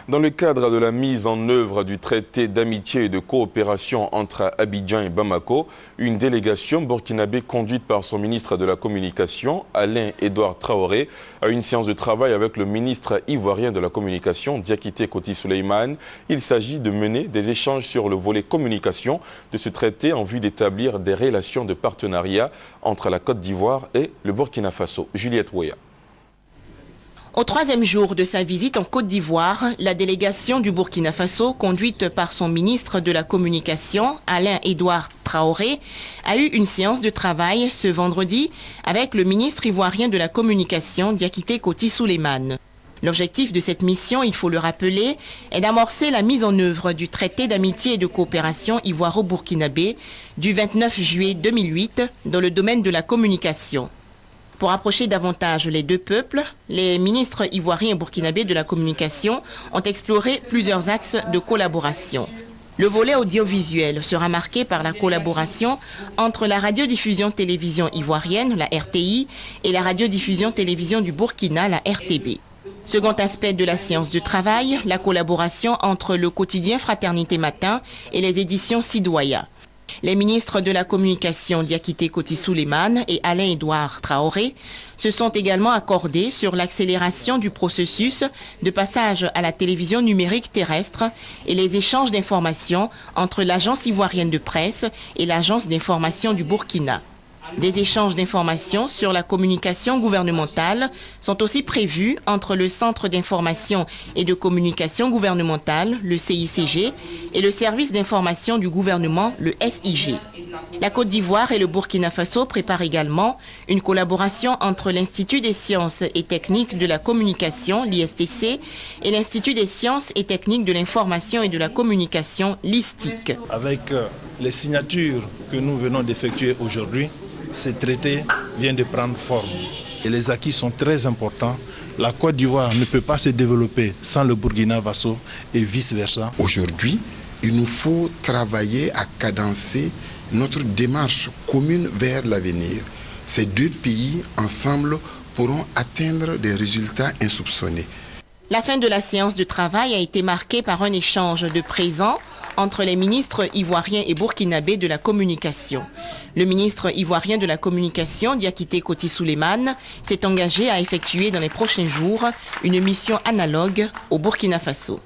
Dans le cadre de la mise en œuvre du traité d'amitié et de coopération entre Abidjan et Bamako, une délégation burkinabé conduite par son ministre de la Communication, Alain-Edouard Traoré, a une séance de travail avec le ministre ivoirien de la Communication, Diakité Koti Souleymane. Il s'agit de mener des échanges sur le volet communication de ce traité en vue d'établir des relations de partenariat entre la Côte d'Ivoire et le Burkina Faso. Juliette Ouéa. Au troisième jour de sa visite en Côte d'Ivoire, la délégation du Burkina Faso, conduite par son ministre de la Communication, Alain-Edouard Traoré, a eu une séance de travail ce vendredi avec le ministre ivoirien de la Communication, Diakité Koti Souleymane. L'objectif de cette mission, il faut le rappeler, est d'amorcer la mise en œuvre du traité d'amitié et de coopération ivoiro-burkinabé du 29 juillet 2008 dans le domaine de la communication. Pour approcher davantage les deux peuples, les ministres ivoiriens et burkinabés de la communication ont exploré plusieurs axes de collaboration. Le volet audiovisuel sera marqué par la collaboration entre la radiodiffusion-télévision ivoirienne, la RTI, et la radiodiffusion-télévision du Burkina, la RTB. Second aspect de la séance de travail, la collaboration entre le quotidien Fraternité Matin et les éditions Sidoya. Les ministres de la Communication Diakité Koti Souleymane et Alain-Edouard Traoré se sont également accordés sur l'accélération du processus de passage à la télévision numérique terrestre et les échanges d'informations entre l'agence ivoirienne de presse et l'agence d'information du Burkina. Des échanges d'informations sur la communication gouvernementale sont aussi prévus entre le Centre d'information et de communication gouvernementale, le CICG, et le service d'information du gouvernement, le SIG. La Côte d'Ivoire et le Burkina Faso préparent également une collaboration entre l'Institut des sciences et techniques de la communication, l'ISTC, et l'Institut des sciences et techniques de l'information et de la communication, l'ISTIC. Avec les signatures que nous venons d'effectuer aujourd'hui, ce traité vient de prendre forme et les acquis sont très importants. La Côte d'Ivoire ne peut pas se développer sans le Burkina Faso et vice-versa. Aujourd'hui, il nous faut travailler à cadencer notre démarche commune vers l'avenir. Ces deux pays, ensemble, pourront atteindre des résultats insoupçonnés. La fin de la séance de travail a été marquée par un échange de présents entre les ministres ivoiriens et burkinabés de la communication. Le ministre ivoirien de la communication, Diakité Koti Souleymane, s'est engagé à effectuer dans les prochains jours une mission analogue au Burkina Faso.